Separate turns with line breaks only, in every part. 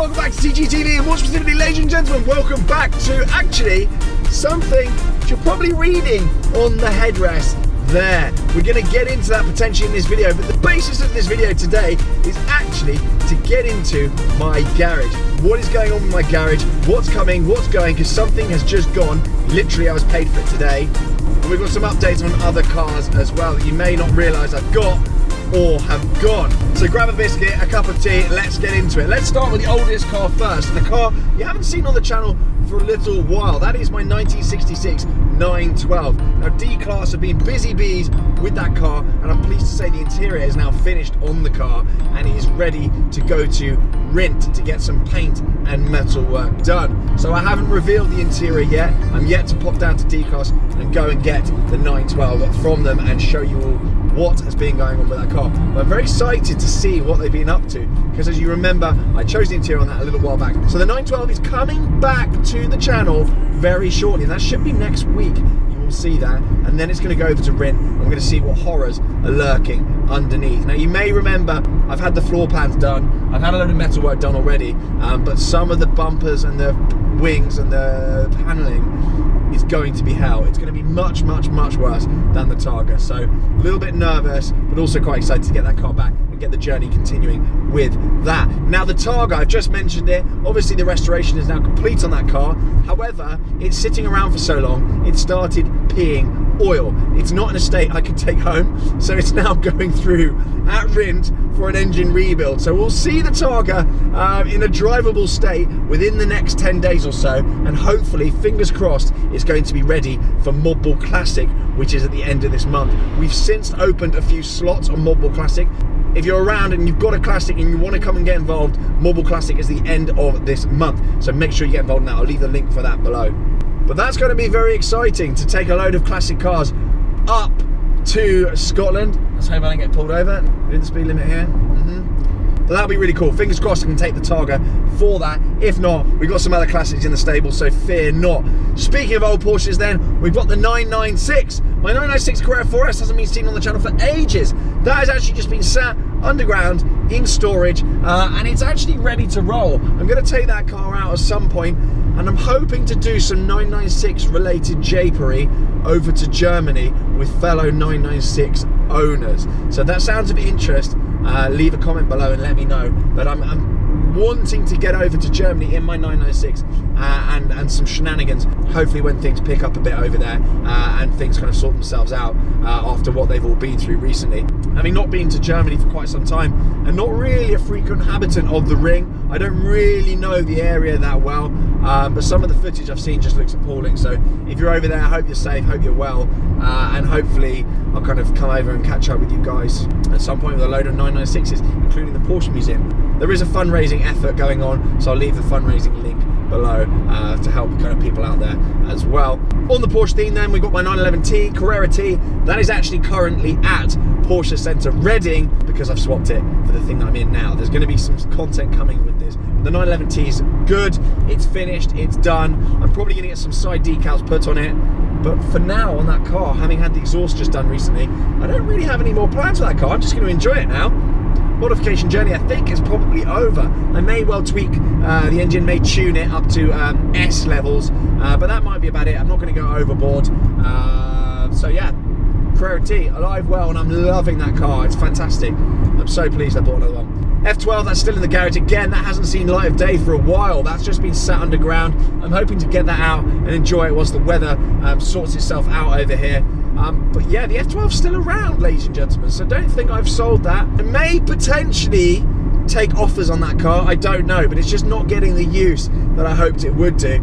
welcome back to TGTV, and more specifically, ladies and gentlemen, welcome back to actually something you're probably reading on the headrest there. We're going to get into that potentially in this video, but the basis of this video today is actually to get into my garage. What is going on with my garage, what's coming, what's going, because something has just gone. Literally, I was paid for it today. And we've got some updates on other cars as well that you may not realise I've got or have gone. So grab a biscuit, a cup of tea, let's get into it. Let's start with the oldest car first, and the car you haven't seen on the channel for a little while. That is my 1966 912. Now D-Class have been busy bees with that car, and I'm pleased to say the interior is now finished on the car and it is ready to go to Rint to get some paint and metal work done. So I haven't revealed the interior yet. I'm yet to pop down to D-Class and go and get the 912 from them and show you all what has been going on with that car. But I'm very excited to see what they've been up to, because as you remember, I chose the interior on that a little while back. So the 912 is coming back to the channel very shortly, and that should be next week. You will see that, and then it's going to go over to Rint, and we're going to see what horrors are lurking underneath. Now you may remember I've had the floor plans done, I've had a load of metal work done already, but some of the bumpers and the wings and the paneling is going to be hell. It's going to be much worse than the Targa. So a little bit nervous, but also quite excited to get that car back and get the journey continuing with that. Now the Targa, I've just mentioned it, obviously the restoration is now complete on that car. However, it's sitting around for so long, it started peeing oil. It's not in a state I could take home, so it's now going through at Rint for an engine rebuild. So we'll see the Targa in a drivable state within the next 10 days or so, and hopefully, fingers crossed, it's going to be ready for Modball Classic, which is at the end of this month. We've since opened a few slots on Modball Classic. If you're around and you've got a Classic and you want to come and get involved, Modball Classic is the end of this month, so make sure you get involved now. I'll leave the link for that below. But that's going to be very exciting, to take a load of classic cars up to Scotland. Let's hope I don't get pulled over. We're in the speed limit here. But that'll be really cool. Fingers crossed I can take the Targa for that. If not, we've got some other classics in the stable, so fear not. Speaking of old Porsches then, we've got the 996. My 996 Carrera 4S hasn't been seen on the channel for ages. That has actually just been sat underground in storage, and it's actually ready to roll. I'm going to take that car out at some point, and I'm hoping to do some 996 related japery over to Germany with fellow 996 owners. So if that sounds of interest, leave a comment below and let me know. But I'm wanting to get over to Germany in my 996 and some shenanigans, hopefully when things pick up a bit over there and things kind of sort themselves out after what they've all been through recently. Having not been to Germany for quite some time and not really a frequent inhabitant of the Ring, I don't really know the area that well, but some of the footage I've seen just looks appalling. So if you're over there, I hope you're safe, hope you're well, and hopefully I'll kind of come over and catch up with you guys at some point with a load of 996s, including the Porsche Museum. There is a fundraising effort going on, so I'll leave the fundraising link below to help kind of people out there as well. On the Porsche theme then, we've got my 911T, Carrera T. That is actually currently at Porsche Centre Reading, because I've swapped it for the thing that I'm in now. There's going to be some content coming with this. The 911T is good, it's finished, it's done. I'm probably going to get some side decals put on it, but for now on that car, having had the exhaust just done recently, I don't really have any more plans for that car. I'm just going to enjoy it now. Modification journey, I think, is probably over. I may well tweak the engine, may tune it up to S levels, but that might be about it. I'm not going to go overboard. So yeah, Carrera T, alive well, and I'm loving that car. It's fantastic. I'm so pleased I bought another one. F12, that's still in the garage again. That hasn't seen light of day for a while. That's just been sat underground. I'm hoping to get that out and enjoy it once the weather sorts itself out over here. But yeah, the F12's still around, ladies and gentlemen, so don't think I've sold that. I may potentially take offers on that car, I don't know, but it's just not getting the use that I hoped it would do.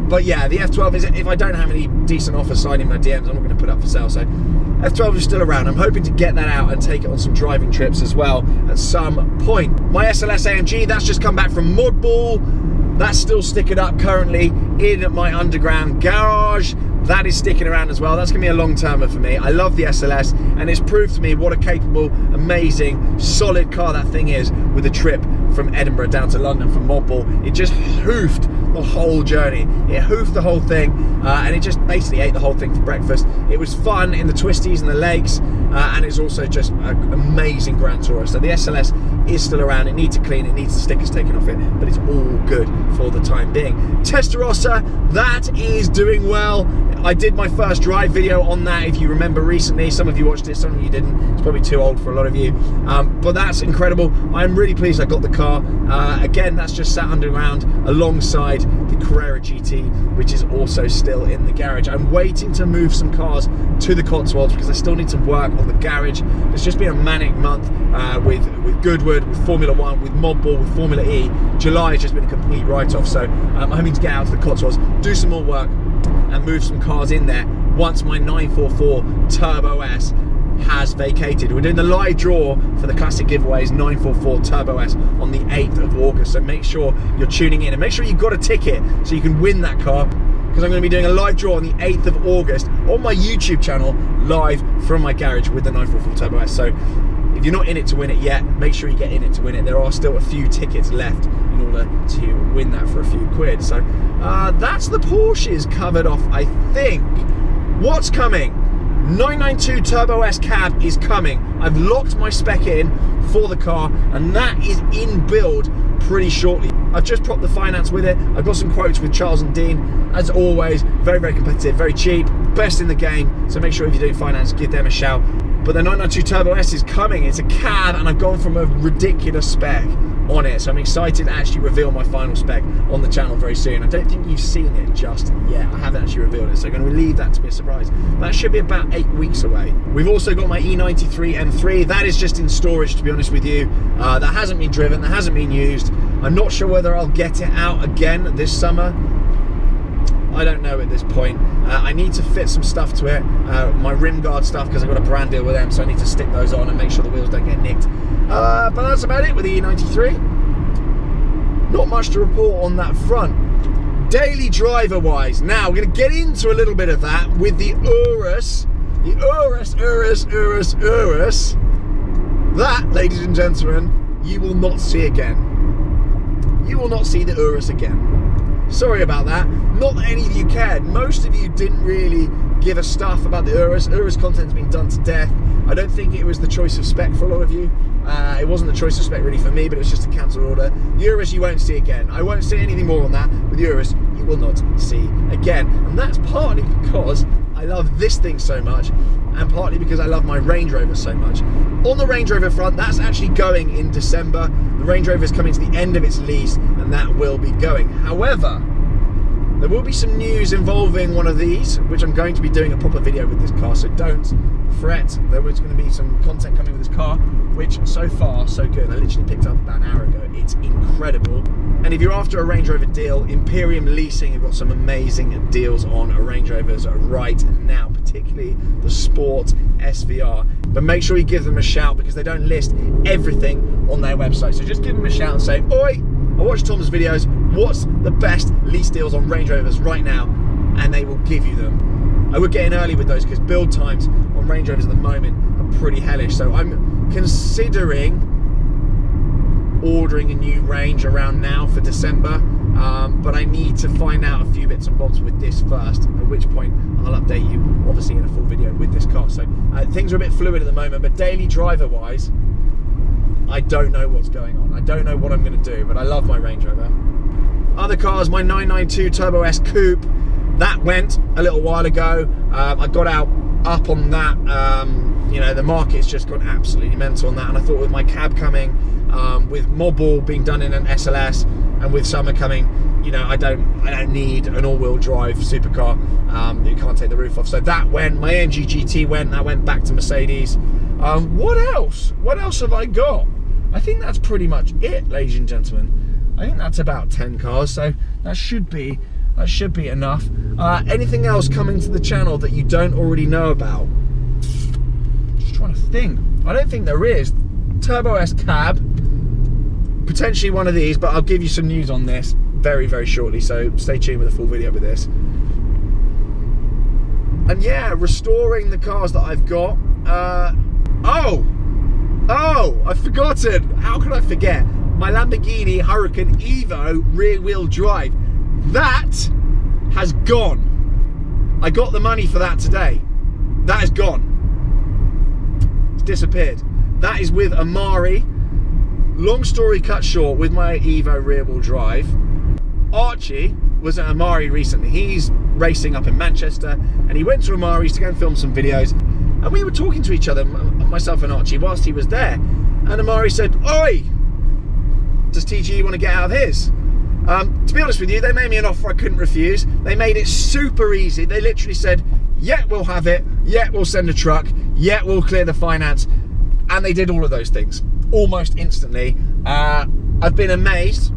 But yeah, the F12 is, if I don't have any decent offers sliding in my DMs, I'm not going to put it up for sale. So F12 is still around. I'm hoping to get that out and take it on some driving trips as well at some point. My SLS AMG, that's just come back from Modball. That's still sticking up currently in my underground garage. that is sticking around as well. That's gonna be a long-termer for me. I love the SLS, and it's proved to me what a capable, amazing, solid car that thing is with a trip from Edinburgh down to London from Modball. It just hoofed the whole journey. It hoofed the whole thing, and it just basically ate the whole thing for breakfast. It was fun in the twisties and the lakes, and it's also just an amazing Grand Tourer. So the SLS is still around. It needs to clean, it needs the stickers taken off it, but it's all good for the time being. Testarossa, that is doing well. I did my first drive video on that, if you remember recently. Some of you watched it, some of you didn't. It's probably too old for a lot of you, but that's incredible. I'm really pleased I got the car. Again, that's just sat underground alongside the Carrera GT, which is also still in the garage. I'm waiting to move some cars to the Cotswolds because I still need to work on the garage. It's just been a manic month with Goodwood, with Formula 1, with Modball, with Formula E. July has just been a complete write-off, so I'm hoping to get out to the Cotswolds, do some more work, and move some cars in there once my 944 Turbo S has vacated. We're doing the live draw for the Classic Giveaways 944 Turbo S on the 8th of August, so make sure you're tuning in and make sure you've got a ticket so you can win that car, because I'm going to be doing a live draw on the 8th of August on my YouTube channel, live from my garage with the 944 Turbo S. So if you're not in it to win it yet, make sure you get in it to win it. There are still a few tickets left in order to win that for a few quid. So that's the Porsches covered off, I think. What's coming? 992 Turbo S cab is coming. I've locked my spec in for the car, and that is in build pretty shortly. I've just propped the finance with it. I've got some quotes with Charles and Dean. As always, very, very competitive, very cheap, best in the game. So make sure if you're doing finance, give them a shout. But the 992 Turbo S is coming. It's a cab, and I've gone from a ridiculous spec on it. So I'm excited to actually reveal my final spec on the channel very soon. I don't think you've seen it just yet. I haven't actually revealed it, so I'm going to leave that to be a surprise. That should be about 8 weeks away. We've also got my E93 M3. That is just in storage, to be honest with you. That hasn't been driven, that hasn't been used. I'm not sure whether I'll get it out again this summer. I don't know at this point. I need to fit some stuff to it, my rim guard stuff, because I've got a brand deal with them, so I need to stick those on and make sure the wheels don't get nicked. But that's about it with the E93. Not much to report on that front. Daily driver wise, now we're going to get into a little bit of that with the Urus. The Urus. That, ladies and gentlemen, you will not see again. You will not see the Urus again. Sorry about that. Not that any of you cared. Most of you didn't really give a stuff about the Urus. Urus content's been done to death. I don't think it was the choice of spec for a lot of you. It wasn't the choice of spec really for me, but it was just a cancel order. The Urus you won't see again. I won't say anything more on that. With the Urus, you will not see again. And that's partly because I love this thing so much, and partly because I love my Range Rover so much. On the Range Rover front, that's actually going in December. The Range Rover is coming to the end of its lease, and that will be going. However, there will be some news involving one of these, which I'm going to be doing a proper video with this car, so don't fret. There was going to be some content coming with this car, which so far, so good. I literally picked up about an hour ago. It's incredible. And if you're after a Range Rover deal, Imperium Leasing have got some amazing deals on Range Rovers right now, particularly the Sport SVR. But make sure you give them a shout, because they don't list everything on their website. So just give them a shout and say, oi, I watched Tom's videos, what's the best lease deals on Range Rovers right now? And they will give you them. I would get in early with those, because build times on Range Rovers at the moment are pretty hellish. So I'm considering ordering a new Range around now for December, but I need to find out a few bits and bobs with this first, at which point I'll update you, obviously, in a full video with this car. So things are a bit fluid at the moment, but daily driver wise, I don't know what's going on. I don't know what I'm going to do, but I love my Range Rover. Other cars, my 992 Turbo S Coupe, that went a little while ago. I got up on that. You know, the market's just gone absolutely mental on that, and I thought with my cab coming, with Modball being done in an SLS, and with summer coming, you know, I don't need an all-wheel drive supercar that you can't take the roof off. So that went. My AMG GT went. That went back to Mercedes. What else? What else have I got? I think that's pretty much it, ladies and gentlemen. I think that's about 10 cars, so that should be enough. Anything else coming to the channel that you don't already know about? Just trying to think. I don't think there is. Turbo S cab, potentially one of these, but I'll give you some news on this very, very shortly, so stay tuned with a full video with this. And yeah, restoring the cars that I've got. Oh, I've forgotten. How could I forget? My Lamborghini Huracan Evo rear-wheel drive. That has gone. I got the money for that today. That is gone. It's disappeared. That is with Amari. Long story cut short, with my Evo rear-wheel drive, Archie was at Amari recently. He's racing up in Manchester, and he went to Amari's to go and film some videos. And we were talking to each other, myself and Archie, whilst he was there. And Amari said, "Oi, does TGE want to get out of his?" To be honest with you, they made me an offer I couldn't refuse. They made it super easy. They literally said, "Yeah, we'll have it. Yeah, we'll send a truck. Yeah, we'll clear the finance." And they did all of those things almost instantly. I've been amazed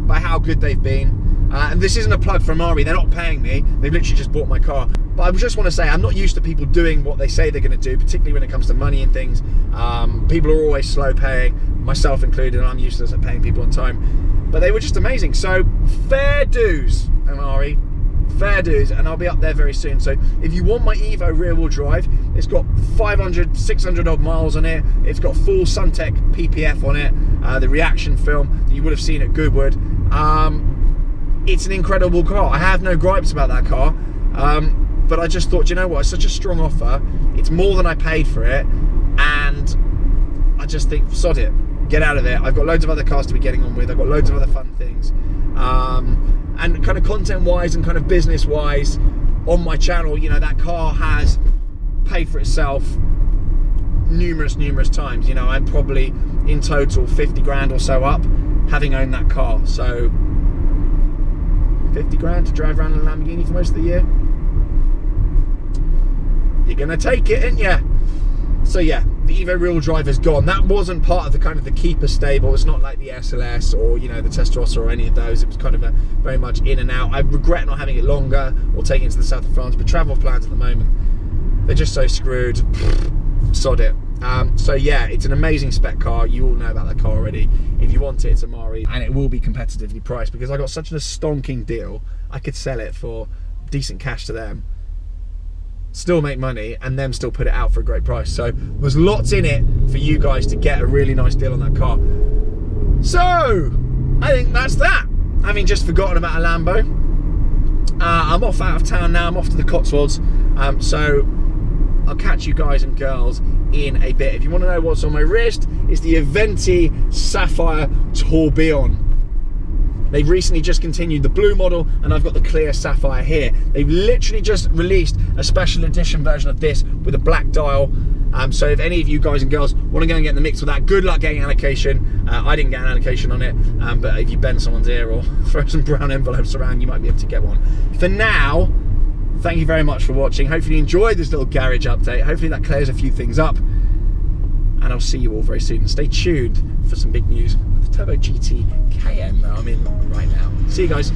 by how good they've been. And this isn't a plug for Amari, they're not paying me, they've literally just bought my car. But I just want to say, I'm not used to people doing what they say they're going to do, particularly when it comes to money and things. People are always slow paying, myself included, and I'm useless at paying people on time. But they were just amazing. So fair dues, Amari, fair dues, and I'll be up there very soon. So if you want my Evo rear-wheel drive, it's got 500, 600 odd miles on it. It's got full Suntech PPF on it, the reaction film that you would have seen at Goodwood. It's an incredible car. I have no gripes about that car, but I just thought, you know what, it's such a strong offer. It's more than I paid for it, and I just think, sod it, get out of there. I've got loads of other cars to be getting on with. I've got loads of other fun things. And kind of content-wise and kind of business-wise on my channel, you know, that car has paid for itself numerous times. You know, I'm probably in total 50 grand or so up having owned that car. So 50 grand to drive around in a Lamborghini for most of the year. You're gonna take it, ain't ya? So yeah, the Evo rear-wheel drive is gone. That wasn't part of the kind of the keeper stable. It's not like the SLS or, you know, the Testarossa or any of those. It was kind of a very much in and out. I regret not having it longer or taking it to the south of France, but travel plans at the moment, they're just so screwed. Sod it. So yeah, it's an amazing spec car. You all know about that car already. If you want it, it's Amari, and it will be competitively priced because I got such a stonking deal. I could sell it for decent cash to them, still make money, and them still put it out for a great price. So there's lots in it for you guys to get a really nice deal on that car. So I think that's that. Having just forgotten about a Lambo, I'm off out of town now. I'm off to the Cotswolds. So I'll catch you guys and girls in a bit. If you want to know what's on my wrist, it's the Aventi Sapphire Tourbillon. They've recently just continued the blue model, and I've got the clear sapphire here. They've literally just released a special edition version of this with a black dial. So if any of you guys and girls want to go and get in the mix with that, good luck getting an allocation. I didn't get an allocation on it, but if you bend someone's ear or throw some brown envelopes around, you might be able to get one. For now, thank you very much for watching. Hopefully you enjoyed this little garage update. Hopefully that clears a few things up. And I'll see you all very soon. Stay tuned for some big news with the Turbo GT Cayenne that I'm in right now. See you guys.